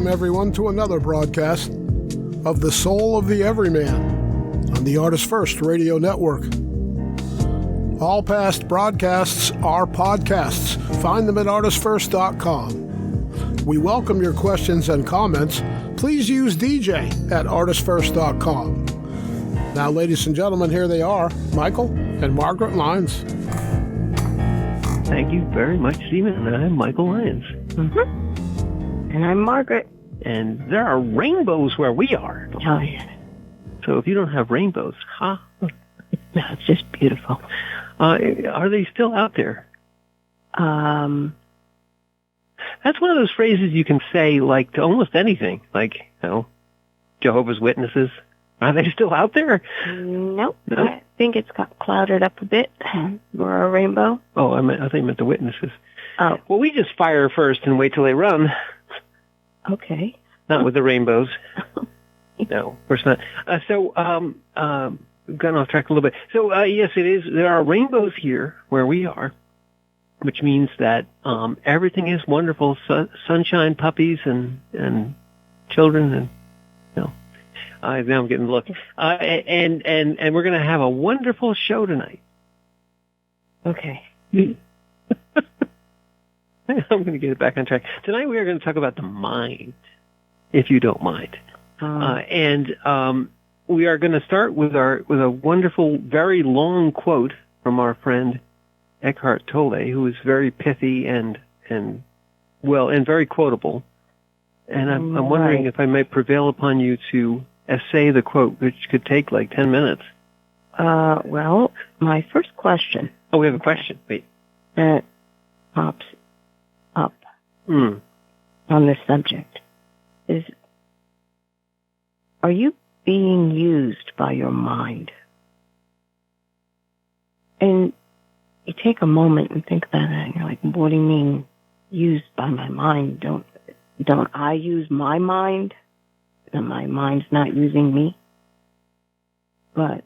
welcome everyone to another broadcast of The Soul of the Everyman on the ArtistFirst Radio Network. All past broadcasts are podcasts. Find them at ArtistFirst.com. We welcome your questions and comments. Please use DJ at ArtistFirst.com. Now, ladies and gentlemen, here they are, Michael and Margaret Lyons. Thank you very much, Stephen. And I'm Michael Lyons. Mm-hmm. And I'm Margaret. And there are rainbows where we are. Oh, yeah. So if you don't have rainbows, no, it's just beautiful. Are they still out there? That's one of those phrases you can say, like, to almost anything. Like, Jehovah's Witnesses. Are they still out there? Nope. No? I think it's got clouded up a bit. We're a rainbow. Oh, I think you meant the witnesses. Oh. Well, we just fire first and wait till they run. Okay. Not with the rainbows. No, of course not. We've gotten off track a little bit. So, yes, it is. There are rainbows here where we are, which means that everything is wonderful. Sunshine, puppies, and children, and now I'm getting the look. And we're going to have a wonderful show tonight. Okay. I'm going to get it back on track. Tonight we are going to talk about the mind, if you don't mind. We are going to start with a wonderful, very long quote from our friend Eckhart Tolle, who is very pithy and very quotable. And I'm wondering if I might prevail upon you to essay the quote, which could take like 10 minutes. Well, my first question. Oh, we have a question. Wait. That pops up on this subject is, are you being used by your mind? And you take a moment and think about that, and you're like, what do you mean used by my mind? Don't I use my mind? And my mind's not using me? But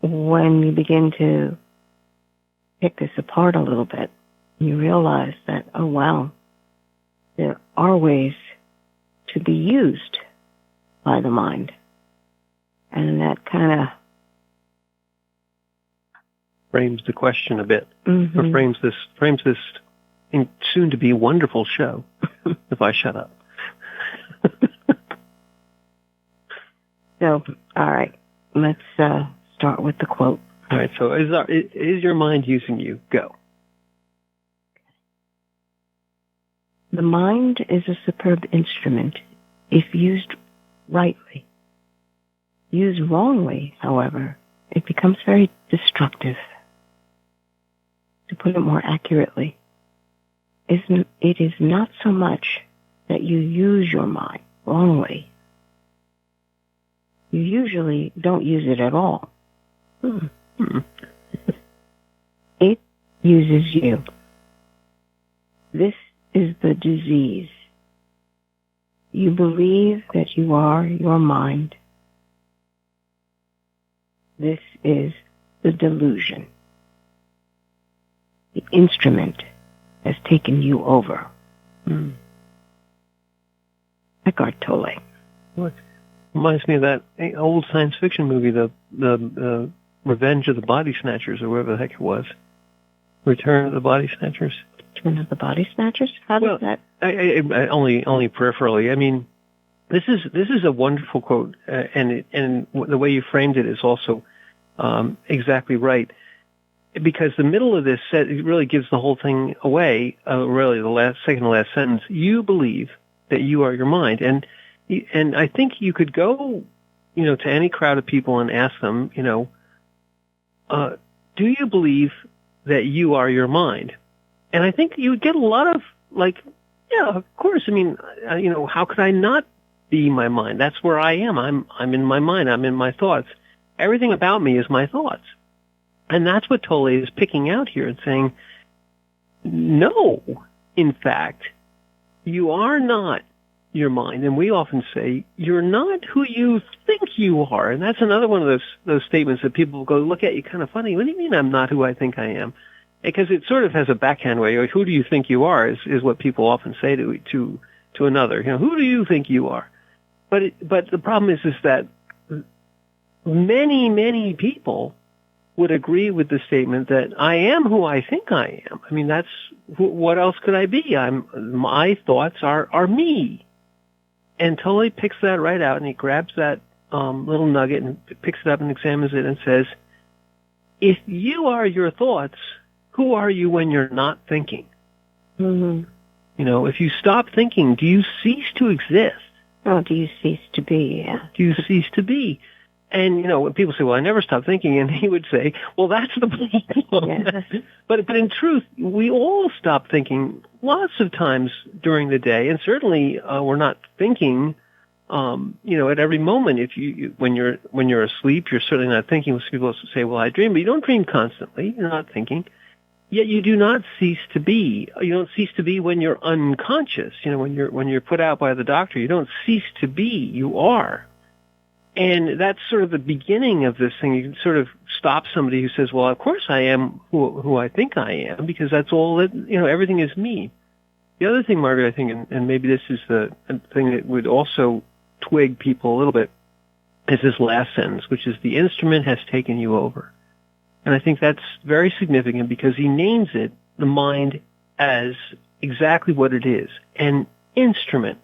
when you begin to pick this apart a little bit, you realize that, oh wow, there are ways to be used by the mind. And that kind of frames the question a bit, mm-hmm. or frames this soon to be wonderful show. If I shut up. So, all right, let's start with the quote. All right. So, is your mind using you? Go. The mind is a superb instrument if used rightly. Used wrongly, however, it becomes very destructive. To put it more accurately, it is not so much that you use your mind wrongly. You usually don't use it at all. It uses you. This is the disease. You believe that you are your mind. This is the delusion. The instrument has taken you over. Eckhart Tolle. What? Reminds me of that old science fiction movie, the Revenge of the Body Snatchers, or whatever the heck it was. Return of the Body Snatchers. Return of the Body Snatchers? How does that? I only peripherally. I mean, this is a wonderful quote, and the way you framed it is also exactly right. Because the middle of this set really gives the whole thing away. Really, the second to last sentence. You believe that you are your mind, and I think you could go, to any crowd of people and ask them, do you believe that you are your mind? And I think you would get a lot of yeah, of course. I mean, how could I not be my mind? That's where I am. I'm in my mind. I'm in my thoughts. Everything about me is my thoughts. And that's what Tolle is picking out here and saying, no, in fact, you are not your mind. And we often say, you're not who you think you are. And that's another one of those statements that people go look at you kind of funny. What do you mean I'm not who I think I am? Because it sort of has a backhand way. Who do you think you are is what people often say to to another. Who do you think you are? But the problem is that many, many people would agree with the statement that I am who I think I am. I mean, that's what else could I be? My thoughts are me. And Tully picks that right out, and he grabs that little nugget and picks it up and examines it and says, if you are your thoughts, who are you when you're not thinking? Mm-hmm. If you stop thinking, do you cease to exist? Oh, do you cease to be? Yeah. Do you cease to be? And, when people say, well, I never stop thinking, and he would say, well, that's the problem. Yes. But in truth, we all stop thinking lots of times during the day, and certainly we're not thinking, at every moment. When you're asleep, you're certainly not thinking. Most people say, well, I dream, but you don't dream constantly. You're not thinking. Yet you do not cease to be. You don't cease to be when you're unconscious. When you're put out by the doctor, you don't cease to be. You are. And that's sort of the beginning of this thing. You can sort of stop somebody who says, well, of course I am who I think I am, because that's all that, everything is me. The other thing, Margaret, I think, and maybe this is the thing that would also twig people a little bit, is this last sentence, which is the instrument has taken you over. And I think that's very significant because he names it, the mind, as exactly what it is, an instrument,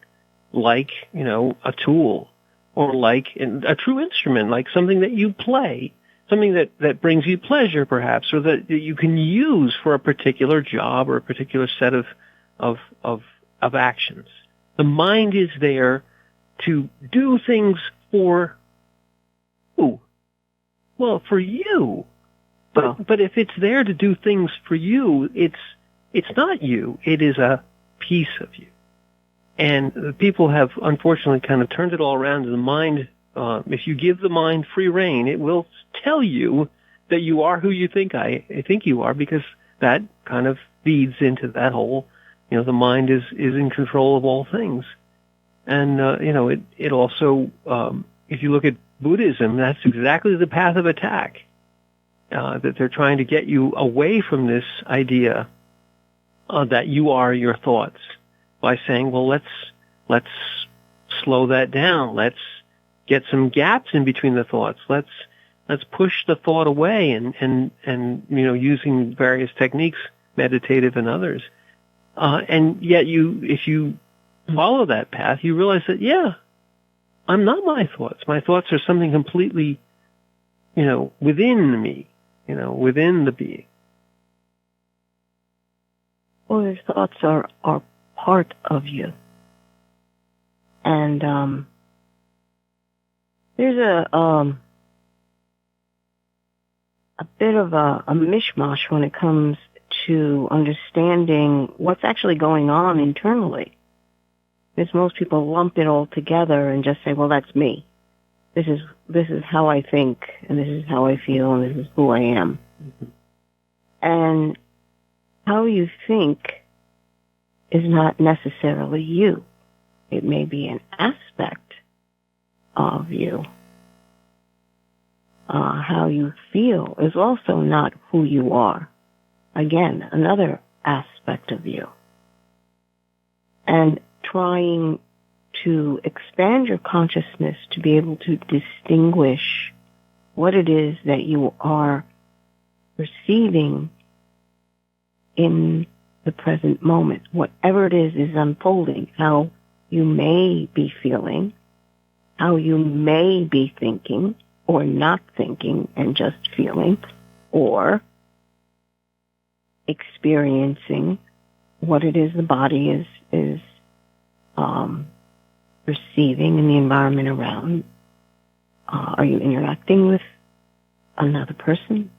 like, a tool, or like a true instrument, like something that you play, something that brings you pleasure, perhaps, or that you can use for a particular job or a particular set of actions. The mind is there to do things for who? Well, for you. But if it's there to do things for you, it's not you. It is a piece of you. And people have, unfortunately, kind of turned it all around to the mind. If you give the mind free rein, it will tell you that you are who you think I think you are, because that kind of feeds into that whole, the mind is in control of all things. And, it also, if you look at Buddhism, that's exactly the path of attack, that they're trying to get you away from this idea that you are your thoughts, by saying, well, let's slow that down. Let's get some gaps in between the thoughts. Let's push the thought away and using various techniques, meditative and others. And yet if you follow that path, you realize that, yeah, I'm not my thoughts. My thoughts are something completely, within me, within the being. Well, your thoughts are part of you. And there's a bit of a mishmash when it comes to understanding what's actually going on internally. Because most people lump it all together and just say, well, that's me. This is how I think, and this is how I feel, and this is who I am. Mm-hmm. And how you think is not necessarily you. It may be an aspect of you. How you feel is also not who you are. Again, another aspect of you. And trying to expand your consciousness to be able to distinguish what it is that you are perceiving in the present moment. Whatever it is unfolding, how you may be feeling, how you may be thinking, or not thinking and just feeling, or experiencing what it is the body is perceiving in the environment around. Are you interacting with another person?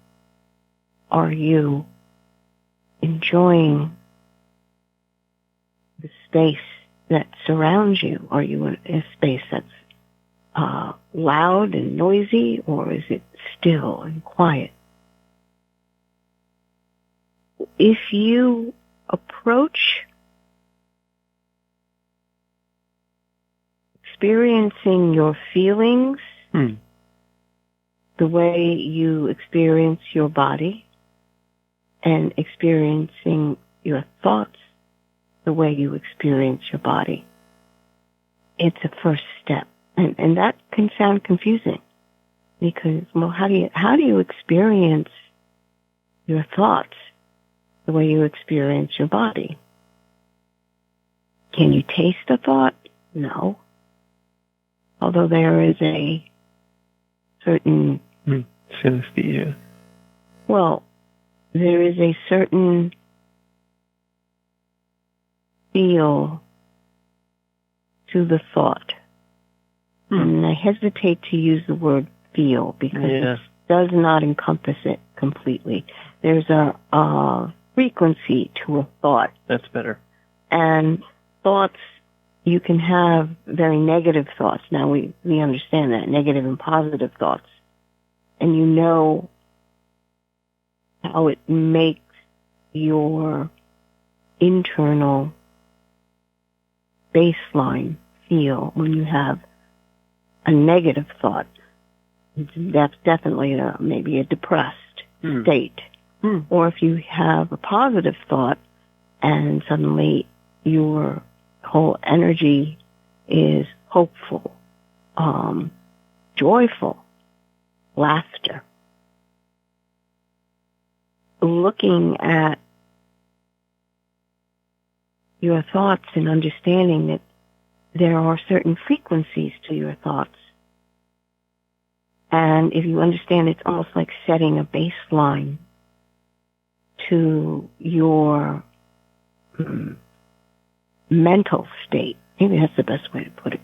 Are you enjoying the space that surrounds you? Are you in a space that's loud and noisy, or is it still and quiet? If you approach experiencing your feelings the way you experience your body, and experiencing your thoughts the way you experience your body, it's a first step. And that can sound confusing because, well, how do you experience your thoughts the way you experience your body? Can you taste a thought? No. Although there is a certain... synesthesia. Well, there is a certain feel to the thought. And I hesitate to use the word feel because it does not encompass it completely. There's a frequency to a thought. That's better. And thoughts, you can have very negative thoughts. Now, we understand that, negative and positive thoughts. And you know how it makes your internal baseline feel when you have a negative thought. That's definitely maybe a depressed state. Or if you have a positive thought and suddenly your whole energy is hopeful, joyful, laughter. Looking at your thoughts and understanding that there are certain frequencies to your thoughts. And if you understand, it's almost like setting a baseline to your mental state. Maybe that's the best way to put it.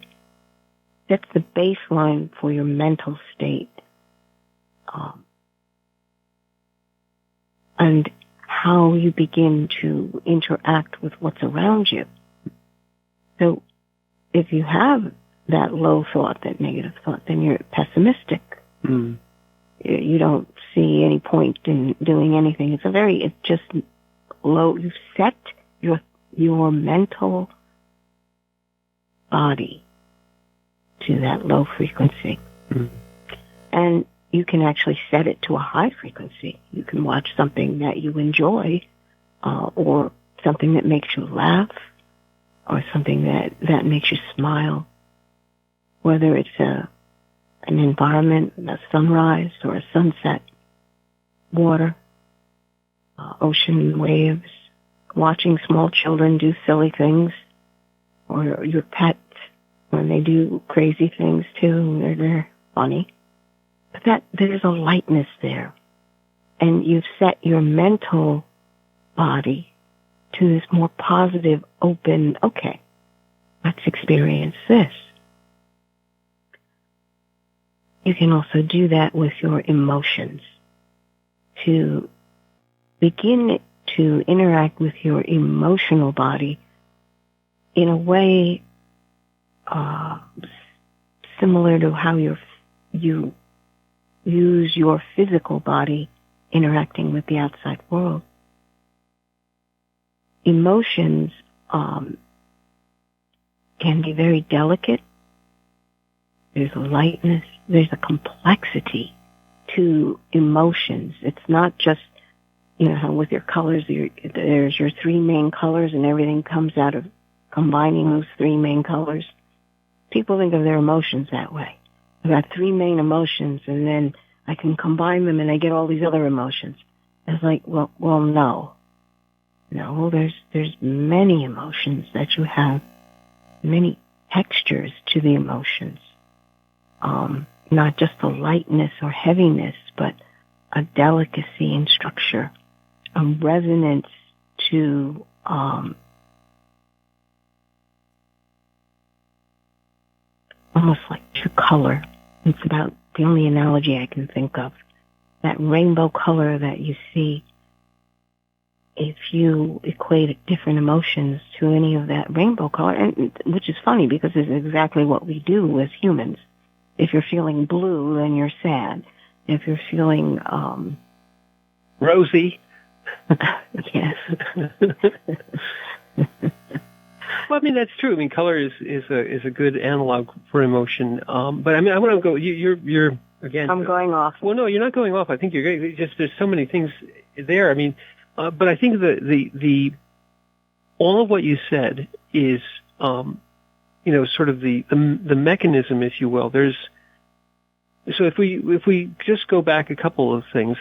That's the baseline for your mental state. And how you begin to interact with what's around you. So if you have that low thought, that negative thought, then you're pessimistic. You don't see any point in doing anything. It's just low. You set your mental body to that low frequency. And you can actually set it to a high frequency. You can watch something that you enjoy, or something that makes you laugh, or something that makes you smile, whether it's an environment, a sunrise or a sunset, water, ocean waves, watching small children do silly things, or your pets when they do crazy things too. They're funny. But there's a lightness there. And you've set your mental body to this more positive, open, okay, let's experience this. You can also do that with your emotions. To begin to interact with your emotional body in a way similar to how you use your physical body interacting with the outside world. Emotions can be very delicate. There's a lightness. There's a complexity to emotions. It's not just, how with your colors, there's your three main colors and everything comes out of combining those three main colors. People think of their emotions that way. I've got three main emotions and then I can combine them and I get all these other emotions. It's like, well, no. No, there's many emotions that you have, many textures to the emotions. Not just the lightness or heaviness, but a delicacy in structure, a resonance to almost like to color. It's about the only analogy I can think of. That rainbow color that you see, if you equate different emotions to any of that rainbow color, and which is funny because it's exactly what we do as humans. If you're feeling blue, then you're sad. If you're feeling rosy. Yes. Well, I mean, that's true. I mean, color is a good analog for emotion. But I mean, I want to go. You're again. I'm going off. Well, no, you're not going off. I think you're great. Just there's so many things there. I mean, but I think the all of what you said is sort of the mechanism, if you will. So if we just go back a couple of things,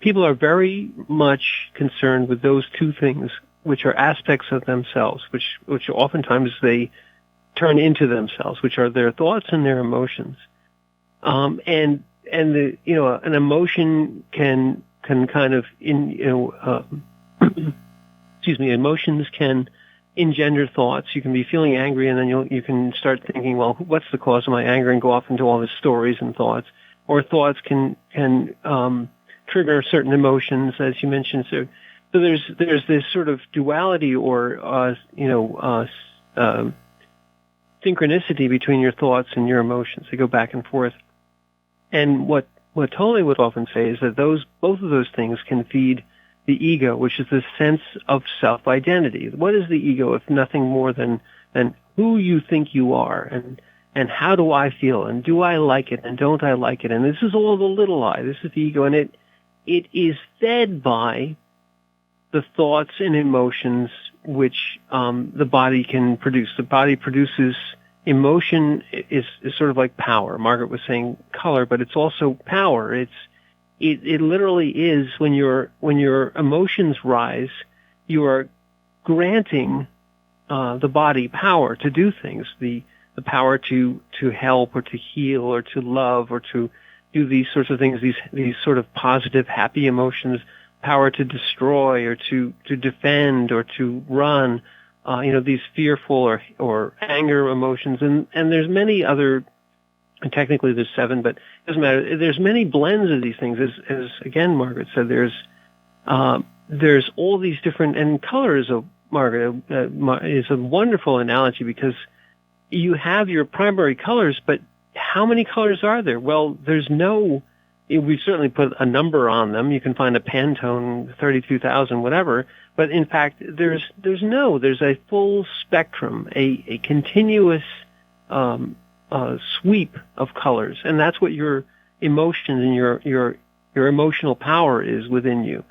people are very much concerned with those two things, which are aspects of themselves, which oftentimes they turn into themselves, which are their thoughts and their emotions. And an emotion can kind of excuse me, emotions can engender thoughts. You can be feeling angry, and then you can start thinking, well, what's the cause of my anger, and go off into all the stories and thoughts. Or thoughts can trigger certain emotions, as you mentioned. So there's this sort of duality or synchronicity between your thoughts and your emotions. They go back and forth. And what Tolle would often say is that both of those things can feed the ego, which is the sense of self-identity. What is the ego if nothing more than who you think you are, and how do I feel, and do I like it, and don't I like it? And this is all the little I. This is the ego, and it is fed by the thoughts and emotions which the body can produce. The body produces emotion is sort of like power. Margaret was saying color, but it's also power. It literally is when your emotions rise, you are granting the body power to do things, the power to help or to heal or to love or to do these sorts of things, these sort of positive, happy emotions, power to destroy or to defend or to run, these fearful or anger emotions, and there's many other. And technically there's 7, but it doesn't matter. There's many blends of these things. As again, Margaret said, there's all these different, and color is a wonderful analogy, because you have your primary colors, but how many colors are there? Well, we've certainly put a number on them. You can find a Pantone 32,000, whatever, but in fact, there's a full spectrum, a continuous, sweep of colors, and that's what your emotions and your emotional power is within you.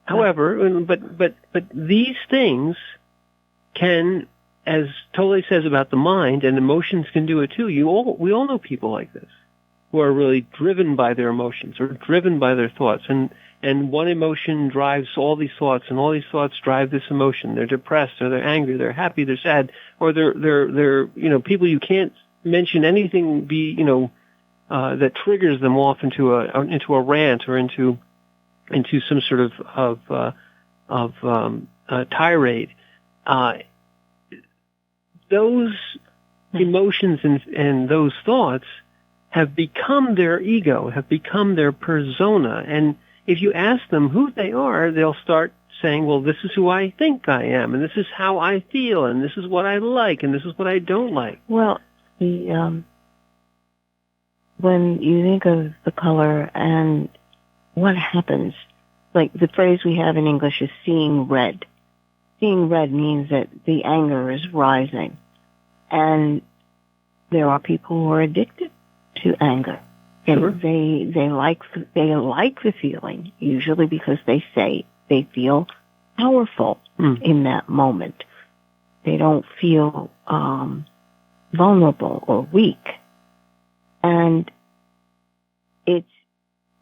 However, but these things can, as Tolle says about the mind, and emotions can do it too. We all know people like this who are really driven by their emotions or driven by their thoughts, and one emotion drives all these thoughts, and all these thoughts drive this emotion. They're depressed, or they're angry, they're happy, they're sad, or they're people you can't mention anything that triggers them off into a rant or into some sort of tirade. Those emotions and those thoughts have become their ego, have become their persona, and if you ask them who they are, they'll start saying, well, this is who I think I am, and this is how I feel, and this is what I like, and this is what I don't like. Well, when you think of the color and what happens, like the phrase we have in English is seeing red. Seeing red means that the anger is rising. And there are people who are addicted to anger. Sure. They like the feeling, usually because they say they feel powerful in that moment. They don't feel vulnerable or weak. And it's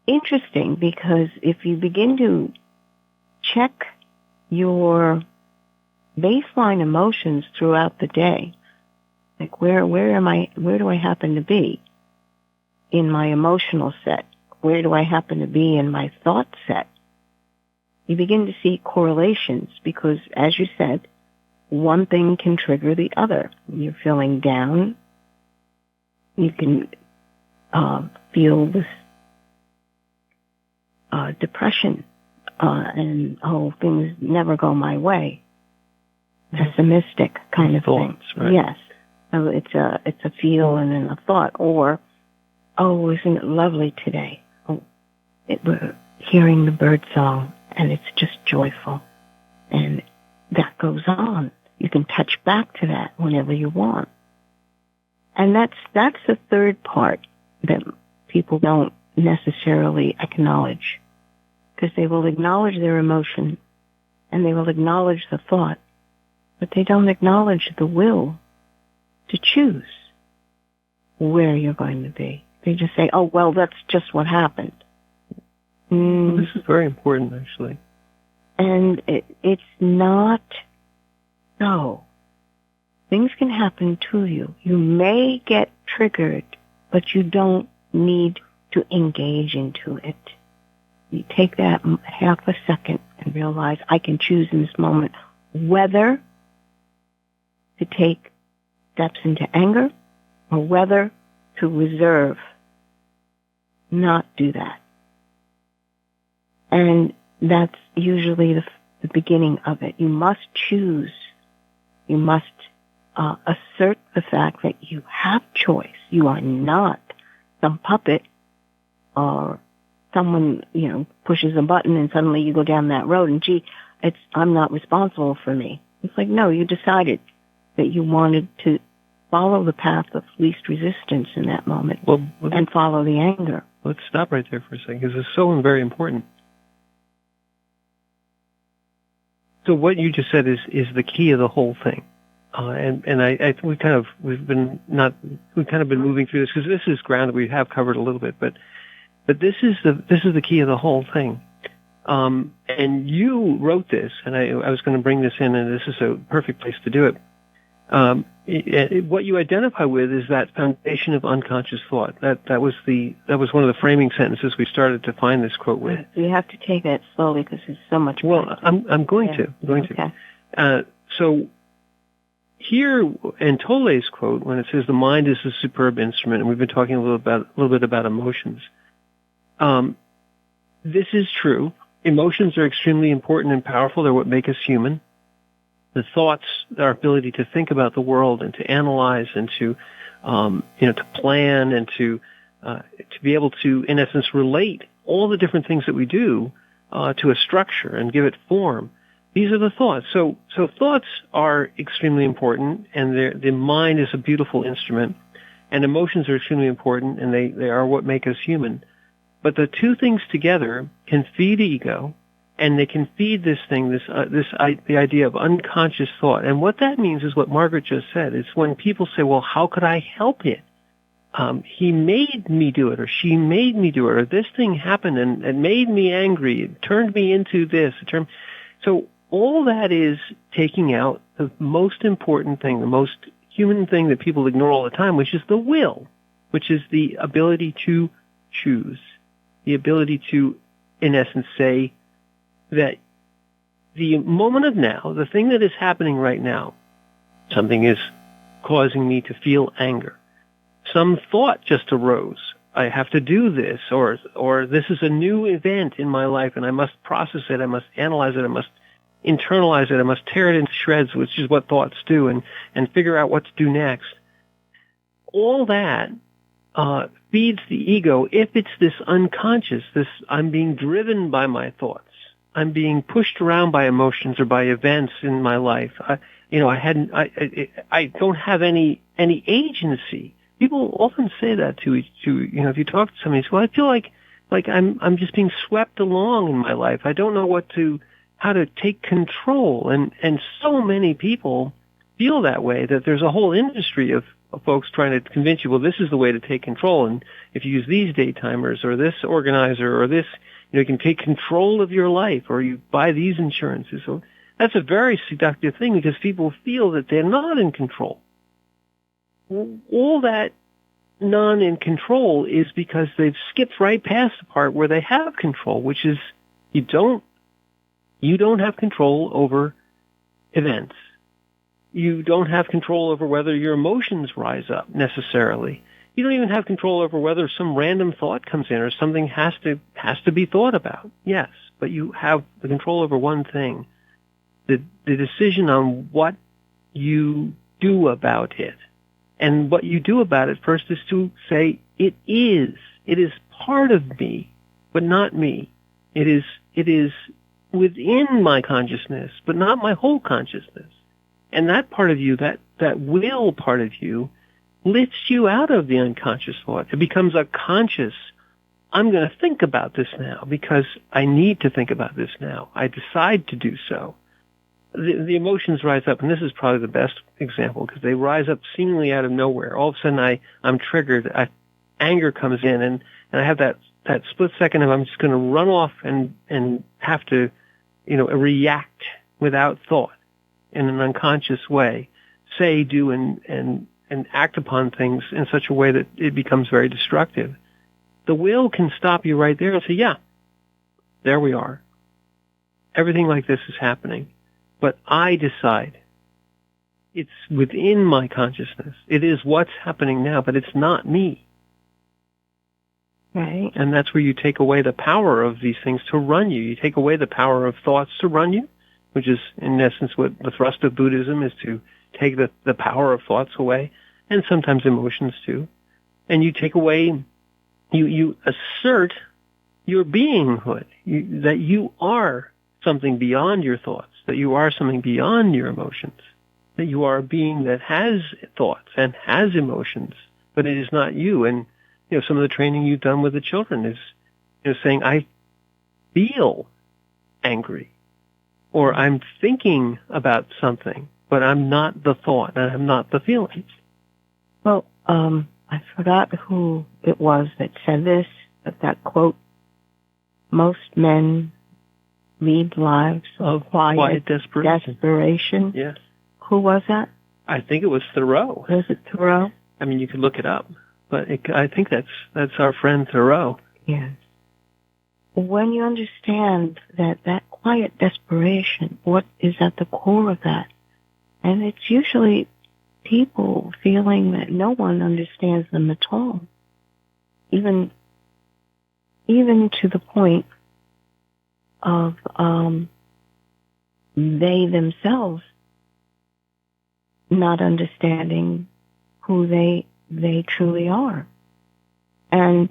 interesting because if you begin to check your baseline emotions throughout the day, like where do I happen to be in my emotional set? Where do I happen to be in my thought set? You begin to see correlations because, as you said, one thing can trigger the other. When you're feeling down, you can feel this depression and things never go my way. Pessimistic kind of thoughts, thing. Right. Yes. So it's a feel and then a thought. Or, oh, isn't it lovely today? Oh, we're hearing the bird song and it's just joyful. And that goes on. You can touch back to that whenever you want. And that's the third part that people don't necessarily acknowledge, because they will acknowledge their emotion and they will acknowledge the thought, but they don't acknowledge the will to choose where you're going to be. They just say, oh, well, that's just what happened. Well, this is very important, actually. And it's not so. Things can happen to you. You may get triggered, but you don't need to engage into it. You take that half a second and realize I can choose in this moment whether to take steps into anger or whether to reserve, not do that. And that's usually the beginning of it. You must choose. You must assert the fact that you have choice. You are not some puppet or someone, pushes a button and suddenly you go down that road and gee, I'm not responsible for me. It's like, no, you decided that you wanted to follow the path of least resistance in that moment and follow the anger. Let's stop right there for a second because it's so very important. So what you just said is the key of the whole thing. And I think we've kind of been moving through this because this is ground that we have covered a little bit, but this is the key of the whole thing. And you wrote this, and I was going to bring this in, and this is a perfect place to do it. What you identify with is that foundation of unconscious thought. That was one of the framing sentences we started to find this quote with. You have to take that slowly because there's so much. Well, I'm going to. Okay. So here in Tolle's quote, when it says the mind is a superb instrument, and we've been talking a little bit about emotions. This is true. Emotions are extremely important and powerful. They're what make us human. The thoughts, our ability to think about the world and to analyze and to plan and to be able to, in essence, relate all the different things that we do to a structure and give it form. These are the thoughts. So thoughts are extremely important, and the mind is a beautiful instrument, and emotions are extremely important, and they are what make us human. But the two things together can feed ego, and they can feed this thing, the idea of unconscious thought. And what that means is what Margaret just said. It's when people say, well, how could I help it? He made me do it, or she made me do it, or this thing happened and it made me angry. It turned me into this. So all that is taking out the most important thing, the most human thing that people ignore all the time, which is the will, which is the ability to choose, the ability to, in essence, say that the moment of now, the thing that is happening right now, something is causing me to feel anger. Some thought just arose. I have to do this, or this is a new event in my life, and I must process it. I must analyze it. I must internalize it. I must tear it into shreds, which is what thoughts do, and figure out what to do next. All that feeds the ego if it's this unconscious, this I'm being driven by my thoughts. I'm being pushed around by emotions or by events in my life. I don't have any agency. People often say that to if you talk to somebody, say, well, I feel like I'm just being swept along in my life. I don't know how to take control. And so many people feel that way, that there's a whole industry of folks trying to convince you, well, this is the way to take control. And if you use these day timers or this organizer or this, you can take control of your life, or you buy these insurances. So that's a very seductive thing because people feel that they're not in control. All that non-in control is because they've skipped right past the part where they have control, which is you don't have control over events. You don't have control over whether your emotions rise up necessarily. You don't even have control over whether some random thought comes in or something has to be thought about. Yes, but you have the control over one thing, the decision on what you do about it. And what you do about it first is to say, it is part of me, but not me. It is within my consciousness, but not my whole consciousness. And that part of you, that will part of you, lifts you out of the unconscious thought. It becomes a conscious, I'm going to think about this now because I need to think about this now. I decide to do so. the emotions rise up, and this is probably the best example because they rise up seemingly out of nowhere. All of a sudden, I'm triggered. Anger comes in, and I have that split second of I'm just going to run off and have to, react without thought in an unconscious way, say, do, and act upon things in such a way that it becomes very destructive. The will can stop you right there and say, yeah, there we are. Everything like this is happening. But I decide. It's within my consciousness. It is what's happening now, but it's not me. Right. And that's where you take away the power of these things to run you. You take away the power of thoughts to run you, which is, in essence, what the thrust of Buddhism is, to take the power of thoughts away, and sometimes emotions too. And you take away, you assert your beinghood, that you are something beyond your thoughts, that you are something beyond your emotions, that you are a being that has thoughts and has emotions, but it is not you. And some of the training you've done with the children is saying, I feel angry, or I'm thinking about something, but I'm not the thought and I'm not the feeling. Well, I forgot who it was that said this, but that quote, most men lead lives of quiet desperation. Yes. Who was that? I think it was Thoreau. Was it Thoreau? I mean, you could look it up, but I think that's our friend Thoreau. Yes. When you understand that quiet desperation, what is at the core of that? And it's usually people feeling that no one understands them at all. Even to the point of they themselves not understanding who they truly are. And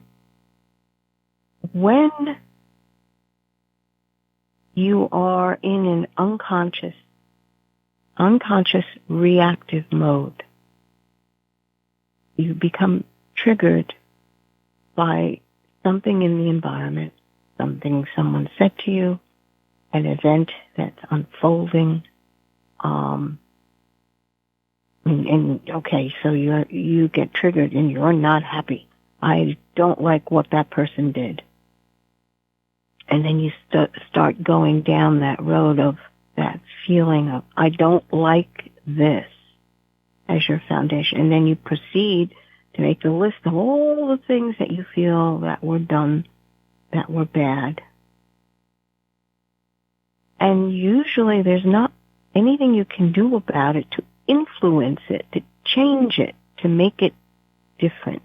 when you are in an unconscious reactive mode, you become triggered by something in the environment, something someone said to you, an event that's unfolding, okay, so you get triggered and you're not happy. I don't like what that person did. And then you start going down that road of that feeling of, I don't like this as your foundation. And then you proceed to make the list of all the things that you feel that were done that were bad. And usually there's not anything you can do about it to influence it, to change it, to make it different.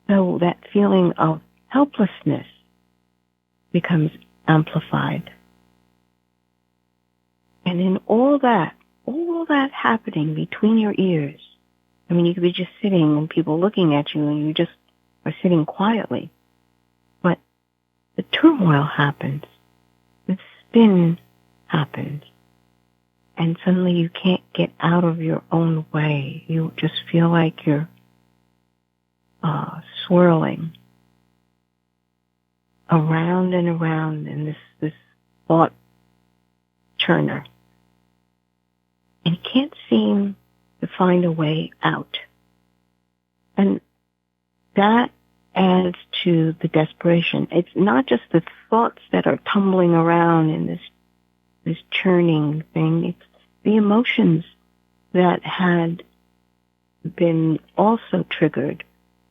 So that feeling of helplessness becomes amplified. And in all that happening between your ears, I mean, you could be just sitting and people looking at you and you just are sitting quietly. But the turmoil happens. The spin happens. And suddenly you can't get out of your own way. You just feel like you're swirling around and around in this thought churner. And you can't seem to find a way out. And that adds to the desperation. It's not just the thoughts that are tumbling around in this churning thing. It's the emotions that had been also triggered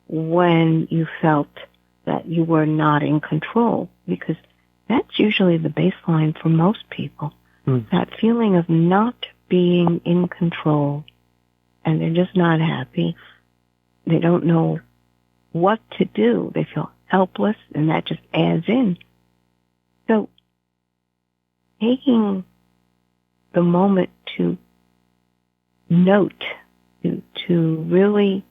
when you felt that you were not in control, because that's usually the baseline for most people. That feeling of not being in control, and they're just not happy. They don't know what to do. They feel helpless, and that just adds in. So taking the moment to note, to really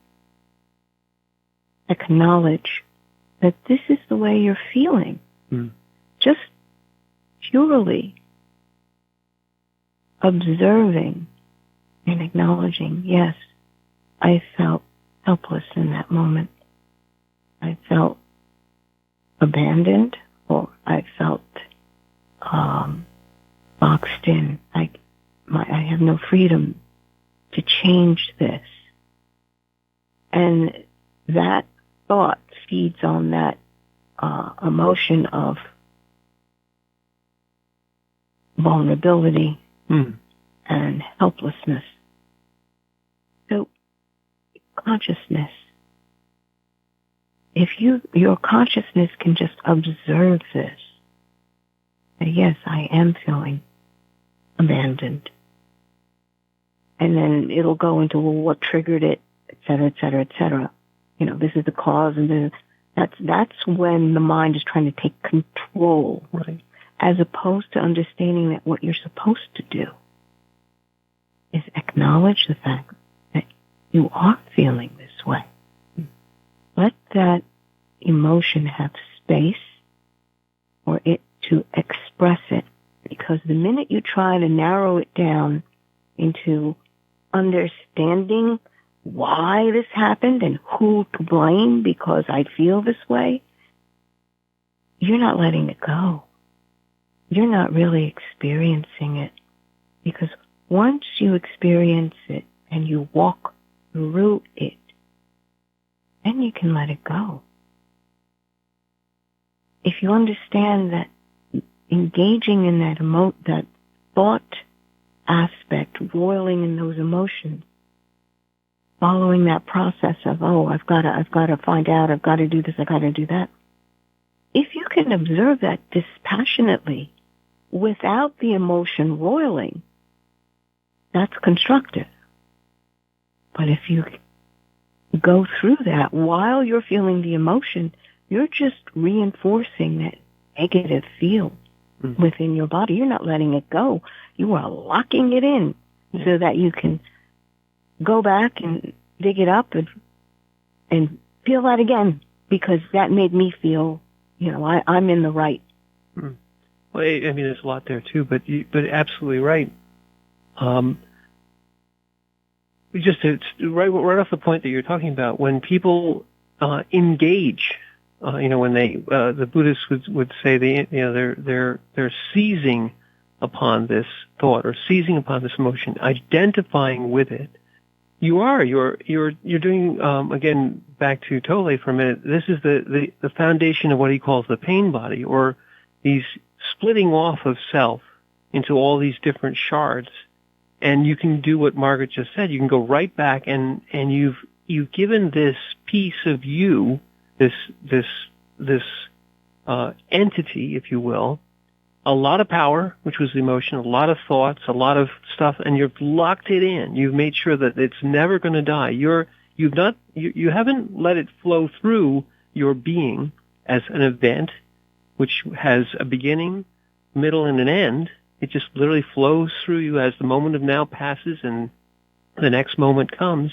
acknowledge that this is the way you're feeling. Just purely observing and acknowledging, yes, I felt helpless in that moment. I felt abandoned, or I felt boxed in. I have no freedom to change this. And that thought feeds on that emotion of vulnerability and helplessness. So, consciousness. If your consciousness can just observe this, say, yes, I am feeling abandoned. And then it'll go into, well, what triggered it, et cetera, et cetera, et cetera. You know, this is the cause, and that's when the mind is trying to take control, right, as opposed to understanding that what you're supposed to do is acknowledge the fact that you are feeling this way. Let that emotion have space for it to express it, because the minute you try to narrow it down into understanding why this happened and who to blame because I feel this way, you're not letting it go. You're not really experiencing it, because once you experience it and you walk through it, then you can let it go. If you understand that engaging in that thought aspect, roiling in those emotions, following that process of, oh, I've got to find out, I've got to do this, I've got to do that. If you can observe that dispassionately without the emotion roiling, that's constructive. But if you go through that while you're feeling the emotion, you're just reinforcing that negative feel within your body. You're not letting it go. You are locking it in so that you can go back and dig it up and feel that again, because that made me feel, I'm in the right. Well, I mean, there's a lot there too, but absolutely right. It's right off the point that you're talking about, when people engage, when they the Buddhists would say they're seizing upon this thought or seizing upon this emotion, identifying with it. You're doing again, back to Tolle for a minute. This is the foundation of what he calls the pain body, or these splitting off of self into all these different shards. And you can do what Margaret just said. You can go right back and you've given this piece of you, this entity, if you will, a lot of power, which was the emotion, a lot of thoughts, a lot of stuff, and you've locked it in. You've made sure that it's never going to die. You haven't let it flow through your being as an event, which has a beginning, middle, and an end. It just literally flows through you as the moment of now passes and the next moment comes.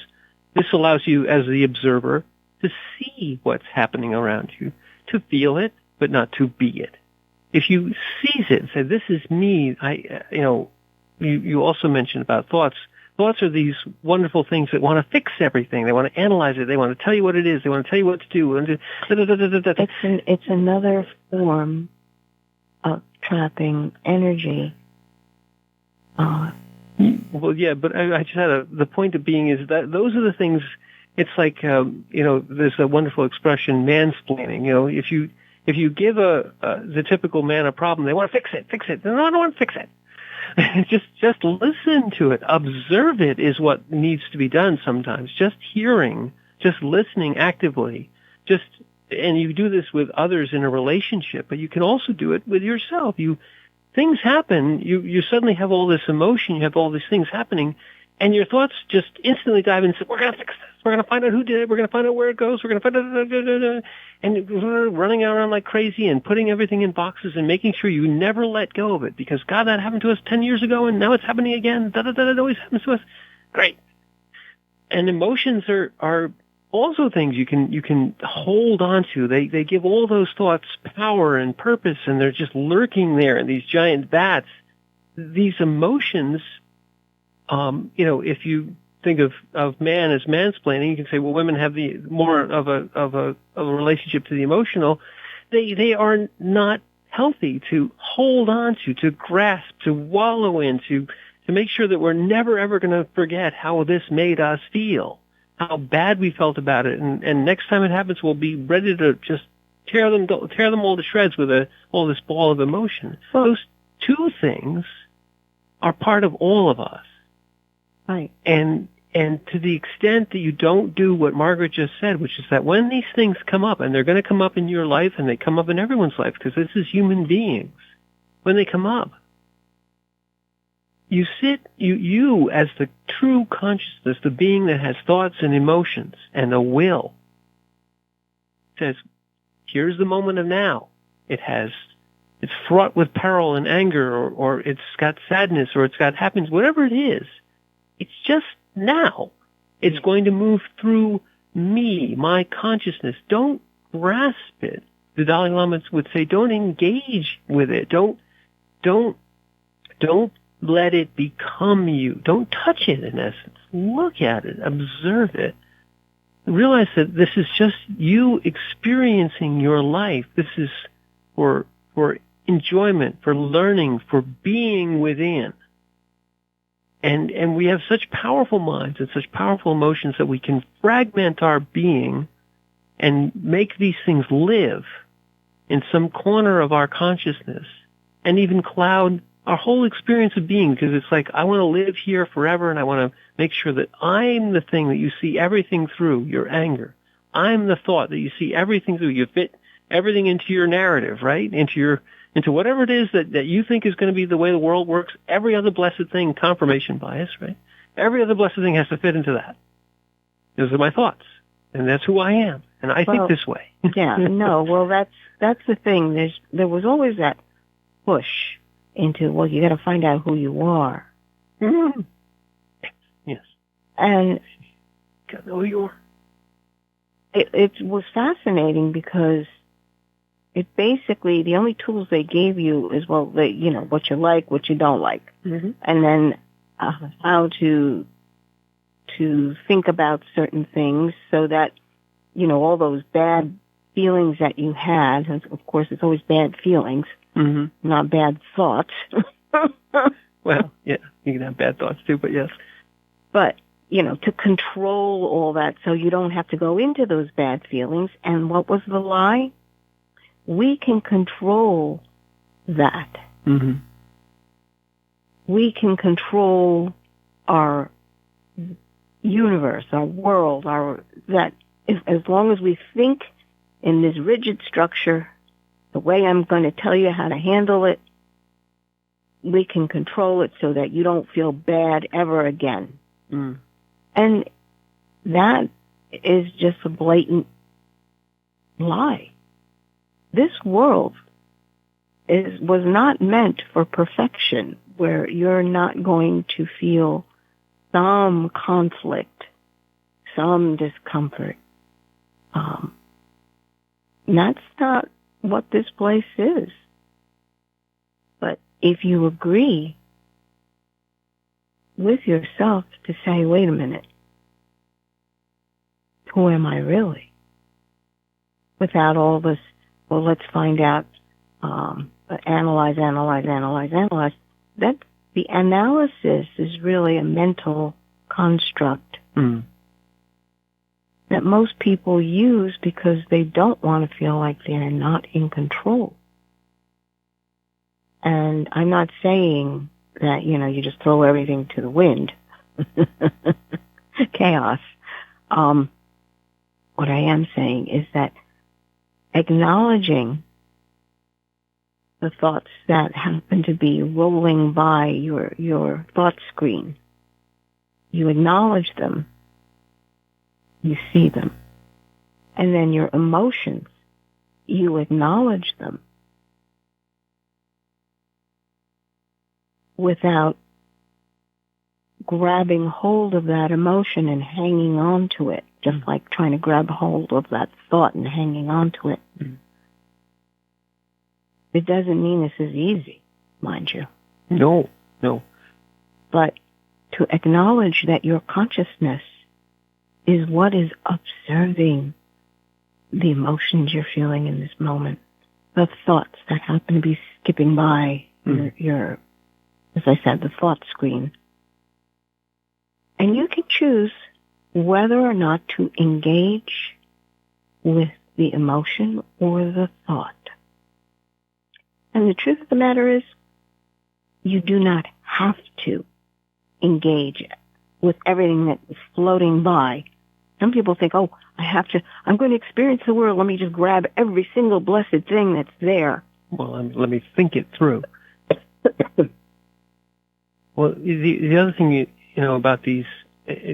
This allows you, as the observer, to see what's happening around you, to feel it, but not to be it. If you seize it and say, this is me, you also mentioned about thoughts. Thoughts are these wonderful things that want to fix everything. They want to analyze it. They want to tell you what it is. They want to tell you what to do. It's another form of trapping energy. Well, yeah, but I just had the point of being is that those are the things. It's like there's a wonderful expression, mansplaining. If you give the typical man a problem, they want to fix it. No, I don't want to fix it. just listen to it, observe it is what needs to be done sometimes. Just hearing, just listening actively, and you do this with others in a relationship, but you can also do it with yourself. Things happen, you suddenly have all this emotion, you have all these things happening, and your thoughts just instantly dive in and say, we're going to fix this. We're going to find out who did it. We're going to find out where it goes. We're going to find out, and running around like crazy and putting everything in boxes and making sure you never let go of it, because, God, that happened to us 10 years ago, and now it's happening again. It always happens to us. Great. And emotions are also things you can hold on to. They give all those thoughts power and purpose, and they're just lurking there in these giant vats. These emotions, if you think of man as mansplaining, you can say, well, women have the more of a relationship to the emotional. They are not healthy to hold on to grasp, to wallow in, to to make sure that we're never, ever going to forget how this made us feel, how bad we felt about it. And next time it happens, we'll be ready to just tear them all to shreds with all this ball of emotion. Well, those two things are part of all of us. Right. And to the extent that you don't do what Margaret just said, which is that when these things come up, and they're going to come up in your life, and they come up in everyone's life, because this is human beings, when they come up, you as the true consciousness, the being that has thoughts and emotions and a will, says, here's the moment of now. It's fraught with peril and anger, or it's got sadness, or it's got happiness, whatever it is. It's just now. It's going to move through me, my consciousness. Don't grasp it. The Dalai Lama would say, don't engage with it. Don't let it become you. Don't touch it, in essence. Look at it. Observe it. Realize that this is just you experiencing your life. This is for enjoyment, for learning, for being within. And we have such powerful minds and such powerful emotions that we can fragment our being and make these things live in some corner of our consciousness and even cloud our whole experience of being, because it's like, I want to live here forever, and I want to make sure that I'm the thing that you see everything through, your anger. I'm the thought that you see everything through. You fit everything into your narrative, right? Into whatever it is that you think is going to be the way the world works. Every other blessed thing, confirmation bias, right? Every other blessed thing has to fit into that. Those are my thoughts, and that's who I am, and I think this way. Yeah, no, well, that's the thing. There was always that push into, well, you got to find out who you are. Mm-hmm. Yes. And got to know who you are. It was fascinating because it basically, the only tools they gave you is, well, what you like, what you don't like. Mm-hmm. And then how to think about certain things so that, all those bad feelings that you had, and of course it's always bad feelings, mm-hmm. not bad thoughts. Well, yeah, you can have bad thoughts too, but yes. But, to control all that so you don't have to go into those bad feelings. And what was the lie? We can control that. Mm-hmm. We can control our universe, our world, as long as we think in this rigid structure, the way I'm going to tell you how to handle it, we can control it so that you don't feel bad ever again. Mm. And that is just a blatant lie. This world was not meant for perfection, where you're not going to feel some conflict, some discomfort. That's not what this place is. But if you agree with yourself to say, wait a minute, who am I really? Without all this, well, let's find out, analyze. That the analysis is really a mental construct that most people use because they don't want to feel like they're not in control. And I'm not saying that, you just throw everything to the wind. Chaos. What I am saying is that acknowledging the thoughts that happen to be rolling by your thought screen, you acknowledge them, you see them. And then your emotions, you acknowledge them without grabbing hold of that emotion and hanging on to it, just like trying to grab hold of that thought and hanging on to it. Mm. It doesn't mean this is easy, mind you. No. But to acknowledge that your consciousness is what is observing the emotions you're feeling in this moment, the thoughts that happen to be skipping by your as I said, the thought screen. And you can choose whether or not to engage with the emotion or the thought. And the truth of the matter is, you do not have to engage with everything that is floating by. Some people think, oh, I'm going to experience the world. Let me just grab every single blessed thing that's there. Well, let me think it through. Well, the other thing, you know, about these,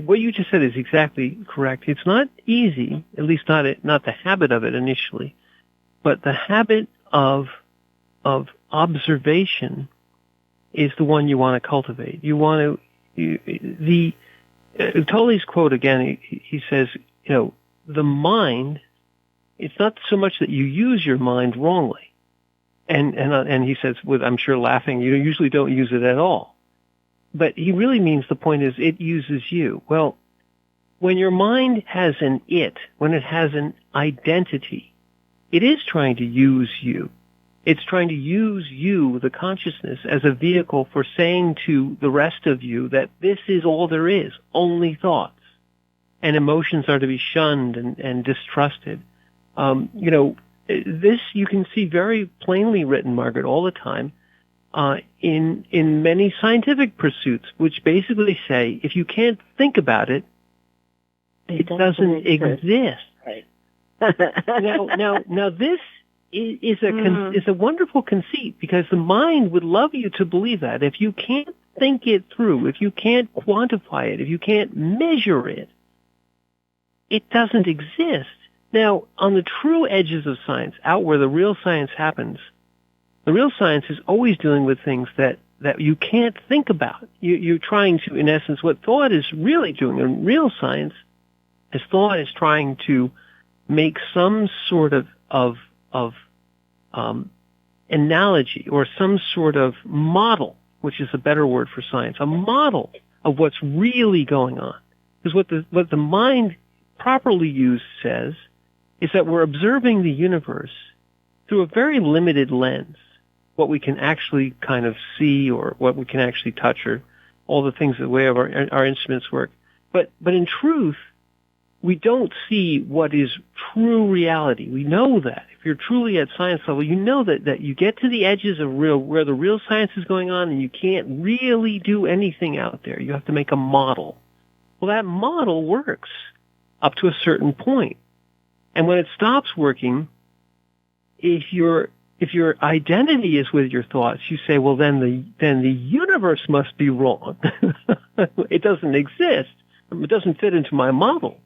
what you just said is exactly correct. It's not easy, at least not the habit of it initially, but the habit of observation is the one you want to cultivate. You want to, Tully's quote again, he says, you know, the mind, it's not so much that you use your mind wrongly. And he says, with, I'm sure laughing, you usually don't use it at all. But he really means the point is it uses you. Well, when your mind has an it, when it has an identity, it is trying to use you. It's trying to use you, the consciousness, as a vehicle for saying to the rest of you that this is all there is, only thoughts. And emotions are to be shunned and distrusted. You know, this you can see very plainly written, Margaret, all the time, in many scientific pursuits, which basically say if you can't think about it, it doesn't exist. Right. Now this is a wonderful conceit, because the mind would love you to believe that. If you can't think it through, if you can't quantify it, if you can't measure it, it doesn't exist. Now, on the true edges of science, out where the real science happens, the real science is always dealing with things that you can't think about. You're trying to, in essence, what thought is really doing in real science is thought is trying to make some sort of analogy or some sort of model, which is a better word for science, a model of what's really going on. Because what the mind properly used says is that we're observing the universe through a very limited lens, what we can actually kind of see or what we can actually touch, or all the things, the way of our instruments work. But in truth, we don't see what is true reality. We know that. If you're truly at science level, you know that you get to the edges of where the real science is going on, and you can't really do anything out there. You have to make a model. Well, that model works up to a certain point. And when it stops working, if your identity is with your thoughts, you say, well, then the universe must be wrong. It doesn't exist. It doesn't fit into my model.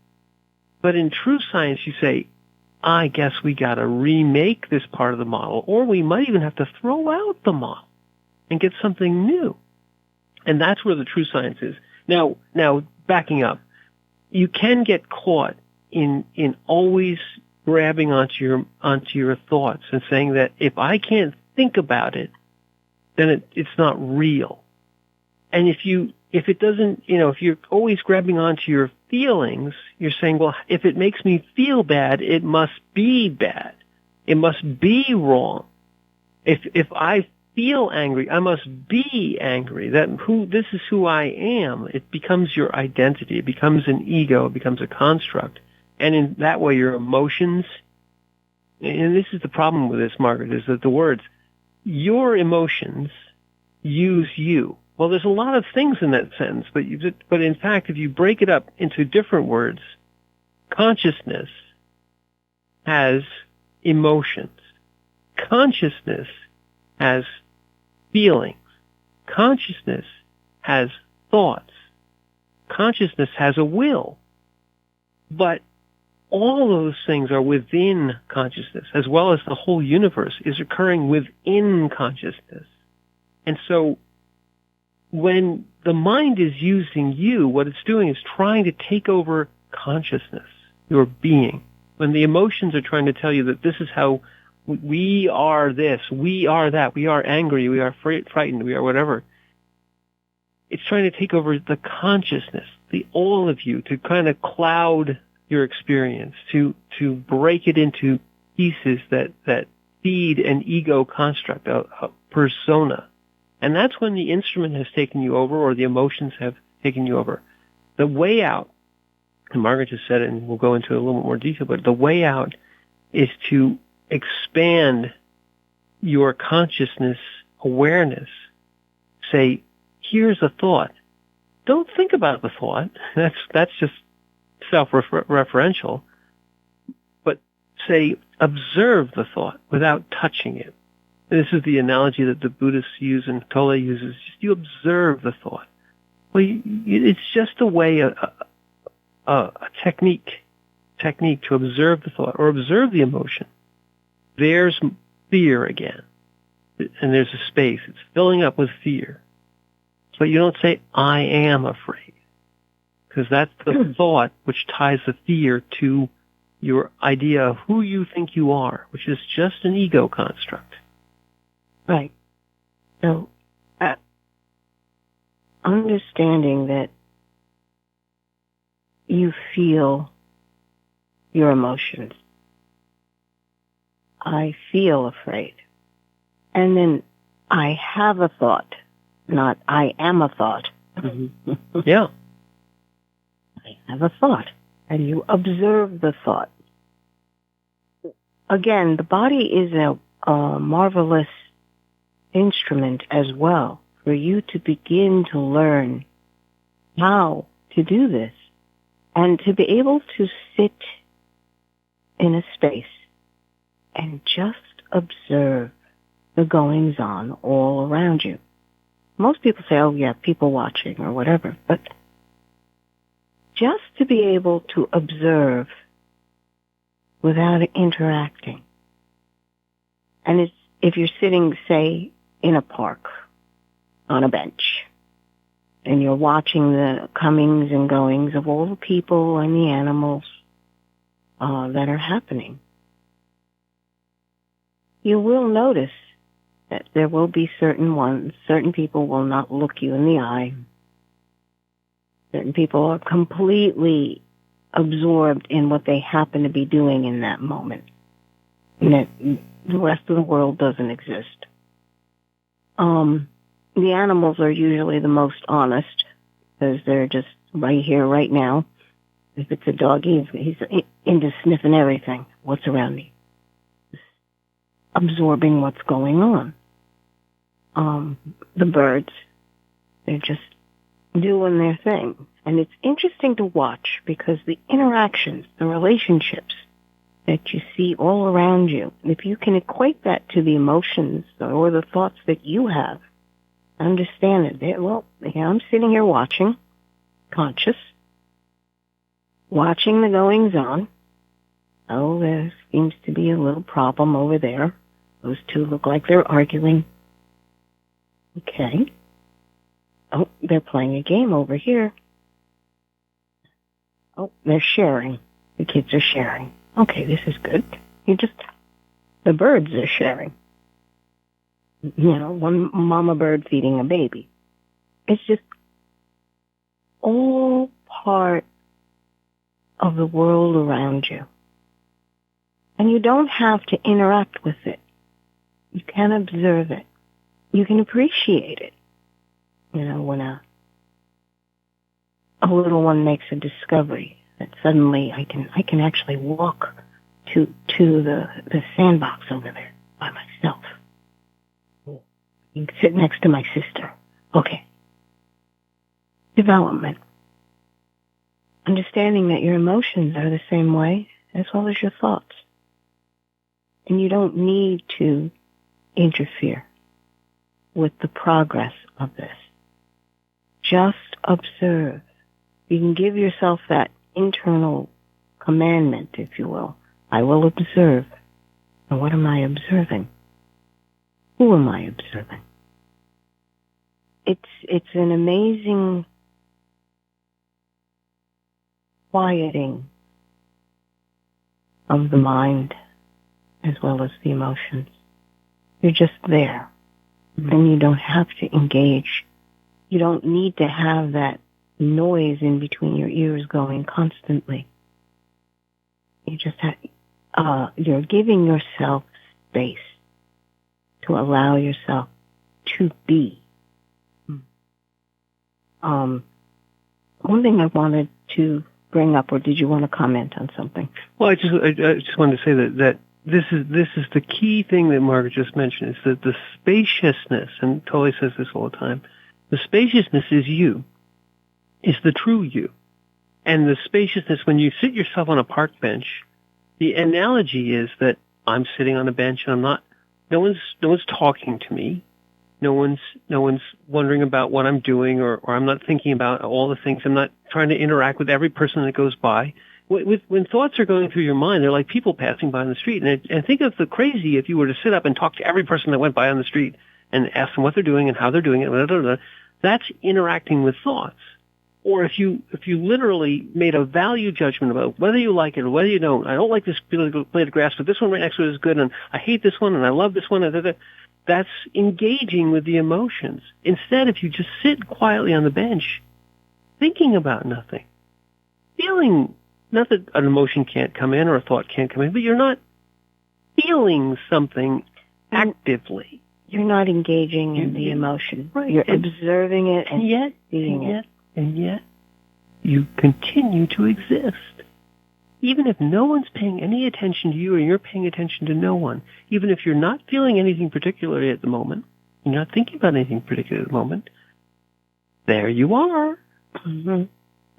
But in true science, you say, I guess we got to remake this part of the model, or we might even have to throw out the model and get something new. And that's where the true science is. Now backing up, you can get caught in always grabbing onto your thoughts and saying that if I can't think about it, then it's not real. And if it doesn't, if you're always grabbing onto your feelings, you're saying, well, if it makes me feel bad, it must be bad. It must be wrong. If I feel angry, I must be angry. This is who I am. It becomes your identity. It becomes an ego. It becomes a construct. And in that way, your emotions, and this is the problem with this, Margaret, is that the words, your emotions use you. Well, there's a lot of things in that sentence, but in fact, if you break it up into different words, consciousness has emotions. Consciousness has feelings. Consciousness has thoughts. Consciousness has a will. But all those things are within consciousness, as well as the whole universe is occurring within consciousness. And so when the mind is using you, what it's doing is trying to take over consciousness, your being. When the emotions are trying to tell you that this is how we are this, we are that, we are angry, we are frightened, we are whatever, it's trying to take over the consciousness, the all of you, to kind of cloud your experience, to break it into pieces that feed an ego construct, a persona. And that's when the instrument has taken you over or the emotions have taken you over. The way out, and Margaret just said it, and we'll go into a little bit more detail, but the way out is to expand your consciousness awareness. Say, here's a thought. Don't think about the thought. That's just self-referential. But say, observe the thought without touching it. This is the analogy that the Buddhists use and Tolle uses. Just you observe the thought. Well, it's just a way, a technique to observe the thought or observe the emotion. There's fear again. And there's a space. It's filling up with fear. But you don't say, I am afraid. Because that's the thought which ties the fear to your idea of who you think you are, which is just an ego construct. Right. So, understanding that you feel your emotions. I feel afraid. And then I have a thought, not I am a thought. Mm-hmm. Yeah. I have a thought. And you observe the thought. Again, the body is a marvelous instrument as well for you to begin to learn how to do this and to be able to sit in a space and just observe the goings on all around you. Most people say, oh yeah, people watching or whatever, but just to be able to observe without interacting. And if you're sitting, say, in a park on a bench and you're watching the comings and goings of all the people and the animals that are happening, you will notice that there will be certain people will not look you in the eye. Certain people are completely absorbed in what they happen to be doing in that moment. And that the rest of the world doesn't exist. The animals are usually the most honest because they're just right here, right now. If it's a dog, he's into sniffing everything, what's around me, absorbing what's going on. The birds, they're just doing their thing. And it's interesting to watch because the interactions, the relationships that you see all around you, if you can equate that to the emotions or the thoughts that you have, understand it. Well, yeah, I'm sitting here watching, conscious, watching the goings on. Oh, there seems to be a little problem over there. Those two look like they're arguing. Okay. Oh, they're playing a game over here. Oh, they're sharing. The kids are sharing. Okay, this is good. The birds are sharing. You know, one mama bird feeding a baby. It's just all part of the world around you. And you don't have to interact with it. You can observe it. You can appreciate it. You know, when a little one makes a discovery that suddenly I can actually walk to the sandbox over there by myself. You can sit next to my sister. Okay. Development. Understanding that your emotions are the same way as well as your thoughts. And you don't need to interfere with the progress of this. Just observe. You can give yourself that internal commandment, if you will. I will observe. And what am I observing? Who am I observing? It's an amazing quieting of the mind as well as the emotions. You're just there. And you don't have to engage. You don't need to have that noise in between your ears going constantly. You just you're giving yourself space to allow yourself to be One thing I wanted to bring up, or did you want to comment on something? Well, I just wanted to say that this is the key thing that Margaret just mentioned, is that the spaciousness, and Tully says this all the time, the spaciousness is you, is the true you. And the spaciousness, when you sit yourself on a park bench, the analogy is that I'm sitting on a bench and no one's talking to me. No one's wondering about what I'm doing, or I'm not thinking about all the things. I'm not trying to interact with every person that goes by. When thoughts are going through your mind, they're like people passing by on the street. And think of the crazy if you were to sit up and talk to every person that went by on the street and ask them what they're doing and how they're doing it. Blah, blah, blah. That's interacting with thoughts. Or if you literally made a value judgment about whether you like it or whether you don't. I don't like this blade of grass, but this one right next to it is good, and I hate this one, and I love this one. That's engaging with the emotions. Instead, if you just sit quietly on the bench, thinking about nothing, feeling, not that an emotion can't come in or a thought can't come in, but you're not feeling something actively. You're not engaging in the emotion. Right. You're observing it and yet, seeing it. And yet, you continue to exist. Even if no one's paying any attention to you and you're paying attention to no one, even if you're not feeling anything particularly at the moment, you're not thinking about anything particular at the moment, there you are. Mm-hmm.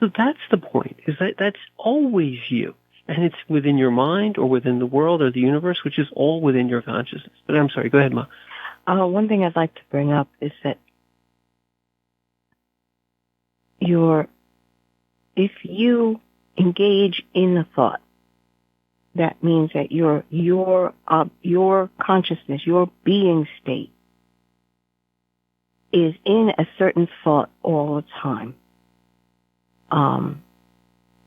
So that's the point, is that's always you. And it's within your mind or within the world or the universe, which is all within your consciousness. But I'm sorry, go ahead, Ma. One thing I'd like to bring up is that if you engage in the thought, that means that your consciousness, your being state, is in a certain thought all the time.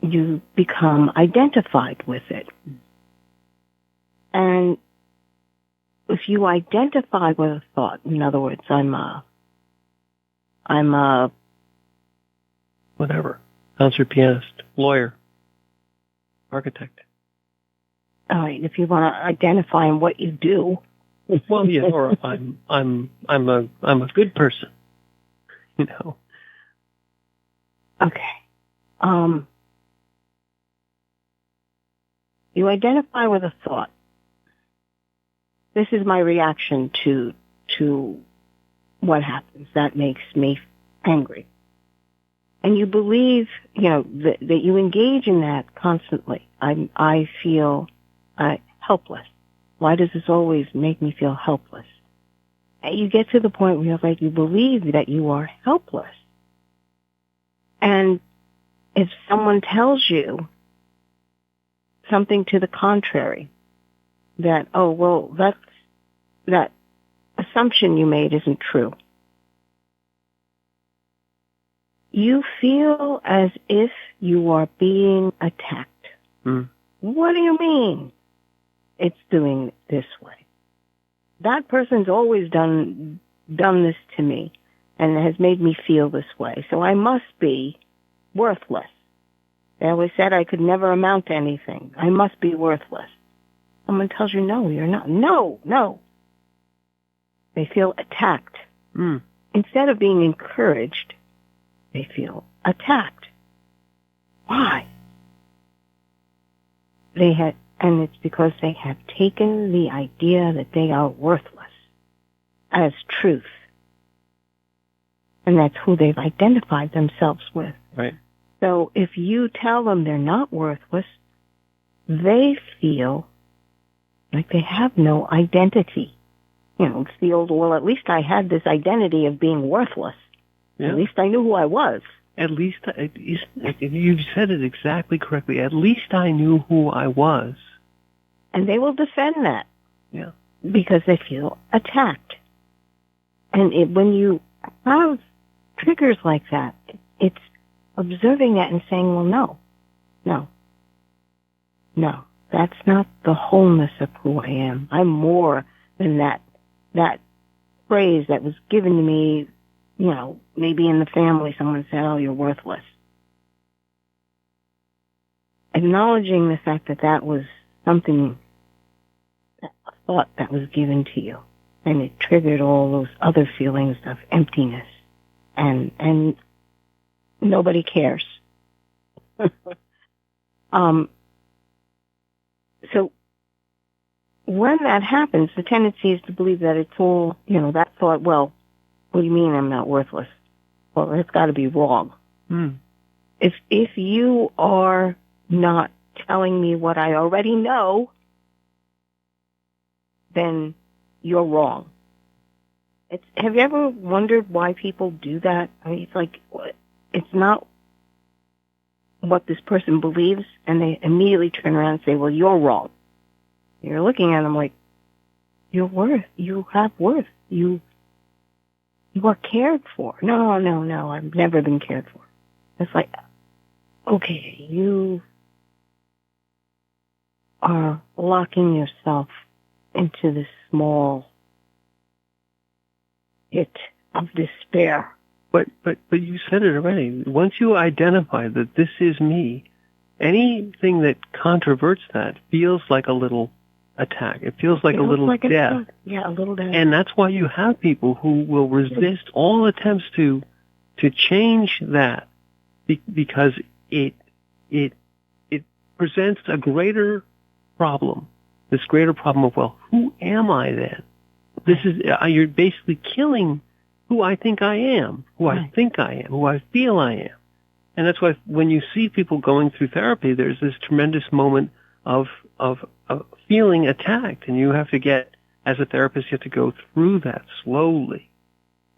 You become identified with it. And if you identify with a thought, in other words, I'm a whatever, concert pianist, lawyer, architect. All right, if you want to identify in what you do. Well, yeah, or I'm a good person, you know. Okay. You identify with a thought. This is my reaction to what happens. That makes me angry. And you believe, that you engage in that constantly. I feel helpless. Why does this always make me feel helpless? And you get to the point where you believe that you are helpless. And if someone tells you something to the contrary, that, that assumption you made isn't true, you feel as if you are being attacked. Mm. What do you mean it's doing it this way? That person's always done this to me and has made me feel this way, so I must be worthless. They always said I could never amount to anything. I must be worthless. Someone tells you, no, you're not. No. They feel attacked. Mm. Instead of being encouraged, they feel attacked. Why? And it's because they have taken the idea that they are worthless as truth. And that's who they've identified themselves with. Right. So if you tell them they're not worthless, they feel like they have no identity. It's the old, well, at least I had this identity of being worthless. Yeah. At least I knew who I was. At least, you've said it exactly correctly. At least I knew who I was. And they will defend that. Yeah. Because they feel attacked. And when you have triggers like that, it's observing that and saying, well, no, that's not the wholeness of who I am. I'm more than that phrase that was given to me, maybe in the family someone said, oh, you're worthless. Acknowledging the fact that was something, a thought that was given to you, and it triggered all those other feelings of emptiness and nobody cares. So when that happens, the tendency is to believe that it's all, that thought, well, what do you mean I'm not worthless? Well, that's got to be wrong. If you are not telling me what I already know, then you're wrong. Have you ever wondered why people do that? I mean, it's like, it's not what this person believes, and they immediately turn around and say, well, you're wrong. You're looking at them like, you have worth. You are cared for. No, I've never been cared for. It's like, okay, you are locking yourself into this small pit of despair. But you said it already. Once you identify that this is me, anything that controverts that feels like a little attack. It feels like a little death. Yeah, a little death. And that's why you have people who will resist all attempts to change that, because it presents a greater problem. This greater problem of, well, who am I then? This is, you're basically killing who I think I am, who I think I am, who I feel I am. And that's why when you see people going through therapy, there's this tremendous moment of feeling attacked. And you have to as a therapist, you have to go through that slowly.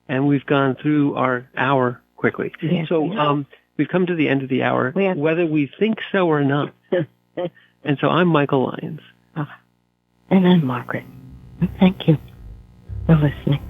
And we've gone through our hour quickly. Yes, so we've come to the end of the hour, whether we think so or not. And so I'm Michael Lyons. And I'm Margaret. Thank you for listening.